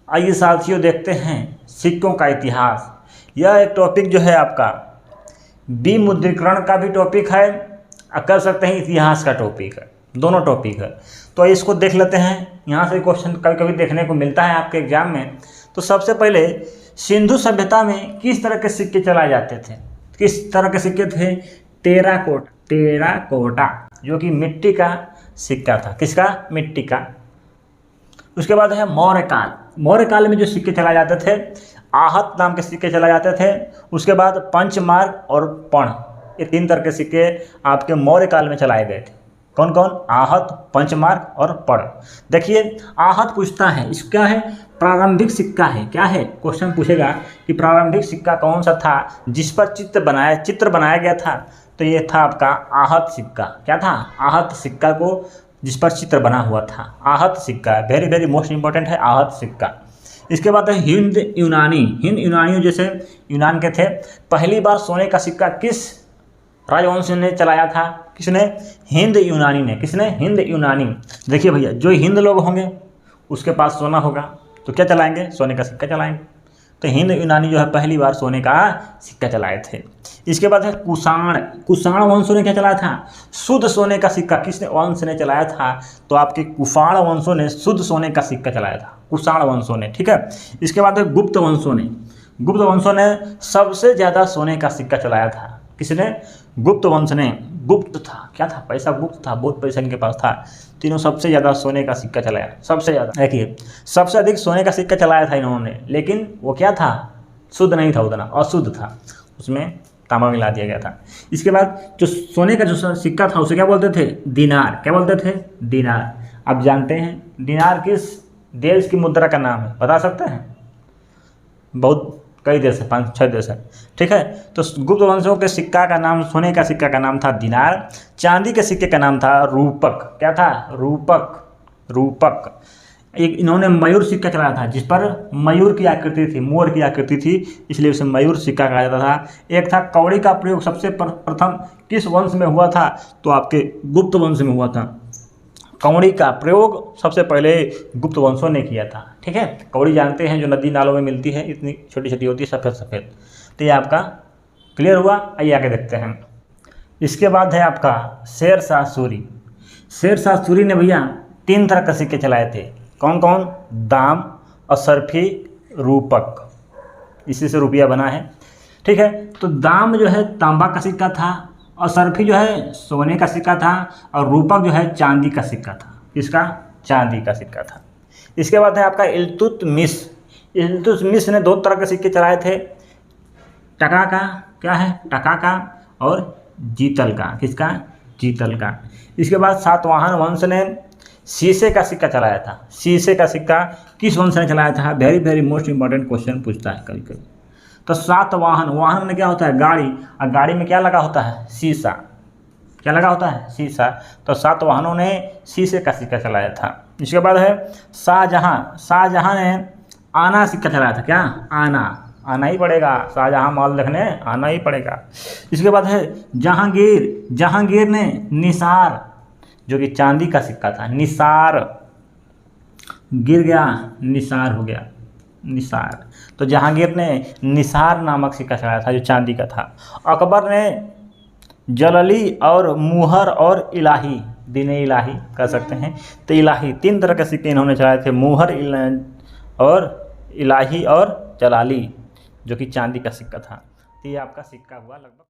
आइए साथियों देखते हैं सिक्कों का इतिहास। यह एक टॉपिक जो है आपका विमुद्रीकरण का भी टॉपिक है और कह सकते हैं इतिहास का टॉपिक है, दोनों टॉपिक है। तो इसको देख लेते हैं। यहाँ से क्वेश्चन कभी कभी देखने को मिलता है आपके एग्जाम में। तो सबसे पहले सिंधु सभ्यता में किस तरह के सिक्के चलाए जाते थे? किस तरह के सिक्के थे? टेराकोटा, जो कि मिट्टी का सिक्का था। किसका? मिट्टी का। उसके बाद है मौर्यकाल। मौर्यकाल में जो सिक्के चलाए जाते थे, आहत नाम के सिक्के चलाए जाते थे। उसके बाद पंचमार्क और पर्ण, ये 3 तरह के सिक्के आपके मौर्यकाल में चलाए गए थे। कौन कौन? आहत, पंचमार्क और पर्ण। देखिए आहत पूछता है, इसका है प्रारंभिक सिक्का है। क्या है? क्वेश्चन पूछेगा कि प्रारंभिक सिक्का कौन सा था जिस पर चित्र बनाया गया था। तो ये था आपका आहत सिक्का। क्या था? आहत सिक्का को जिस पर चित्र बना हुआ था, आहत सिक्का। वेरी वेरी मोस्ट इंपॉर्टेंट है आहत सिक्का। इसके बाद है हिंद यूनानी। हिंद यूनानियों जैसे यूनान के थे। पहली बार सोने का सिक्का किस राजवंश ने चलाया था? किसने? हिंद यूनानी ने। किसने? हिंद यूनानी। देखिए भैया, जो हिंद लोग होंगे उसके पास सोना होगा, तो क्या चलाएंगे? सोने का सिक्का चलाएंगे। तो हिंद यूनानी जो है पहली बार सोने का सिक्का चलाए थे। इसके बाद है कुषाण। कुषाण वंशों ने क्या चलाया था? शुद्ध सोने का सिक्का। किसने वंश ने चलाया था? तो आपके कुषाण वंशों ने शुद्ध सोने का सिक्का चलाया था, कुषाण वंशों ने। ठीक है। इसके बाद है गुप्त वंशों ने। गुप्त वंशों ने सबसे ज़्यादा सोने का सिक्का चलाया था। किसने? गुप्त वंश ने। गुप्त था, क्या था? पैसा गुप्त था, बहुत पैसा इनके पास था। तीनों सबसे ज़्यादा सोने का सिक्का चलाया, सबसे ज़्यादा। देखिए सबसे अधिक सोने का सिक्का चलाया था इन्होंने, लेकिन वो क्या था? शुद्ध नहीं था, उतना अशुद्ध था, उसमें तांबा मिला दिया गया था। इसके बाद जो सोने का जो सिक्का था उसे क्या बोलते थे? दिनार। क्या बोलते थे? दिनार। आप जानते हैं दिनार किस देश की मुद्रा का नाम है? बता सकते हैं? बहुत कई देश है, 5-6 देश है। ठीक है। तो गुप्त वंशों के सिक्का का नाम, सोने का सिक्का का नाम था दिनार। चांदी के सिक्के का नाम था रूपक। क्या था? रूपक। एक इन्होंने मयूर सिक्का चलाया था जिस पर मयूर की आकृति थी, मोर की आकृति थी, इसलिए उसे मयूर सिक्का कहा जाता था। एक था कौड़ी का प्रयोग सबसे प्रथम किस वंश में हुआ था? तो आपके गुप्त वंश में हुआ था। कौड़ी का प्रयोग सबसे पहले गुप्त वंशों ने किया था। ठीक है। कौड़ी जानते हैं, जो नदी नालों में मिलती है, इतनी छोटी छोटी होती है, सफ़ेद सफ़ेद। तो ये आपका क्लियर हुआ। आइए आगे देखते हैं। इसके बाद है आपका शेरशाह सूरी। शेरशाह सूरी ने भैया 3 तरह के सिक्के चलाए थे। कौन कौन? दाम, अशरफी, रूपक। इसी से रुपया बना है। ठीक है। तो दाम जो है तांबा का सिक्का था, अशरफी जो है सोने का सिक्का था, और रूपक जो है चांदी का सिक्का था। किसका? चांदी का सिक्का था। इसके बाद है आपका इल्तुतमिश। इल्तुतमिश ने 2 तरह के सिक्के चलाए थे, टका का। क्या है? टका का और जीतल का। किसका? जीतल का। इसके बाद सातवाहन वंश ने शीशे का सिक्का चलाया था। शीशे का सिक्का किस वंश ने चलाया था? Very very most important question पूछता है कभी कभी। तो सातवाहन, वाहन में क्या होता है? गाड़ी, और गाड़ी में क्या लगा होता है? शीशा। क्या लगा होता है? शीशा। तो सातवाहनों ने शीशे का सिक्का चलाया था। इसके बाद है शाहजहां। शाहजहां ने आना सिक्का चलाया था। क्या? आना ही पड़ेगा, शाहजहां महल देखने आना ही पड़ेगा। इसके बाद है जहांगीर। जहांगीर ने निसार, जो कि चांदी का सिक्का था। निसार गिर गया, निसार हो गया, निसार। तो जहांगीर ने निसार नामक सिक्का चलाया था जो चांदी का था। अकबर ने जलली और मुहर और इलाही, दीन इलाही कह सकते हैं। तो इलाही 3 तरह के सिक्के इन्होंने चलाए थे, मुहर और इलाही और जलाली, जो कि चांदी का सिक्का था। तो ये आपका सिक्का हुआ लगभग।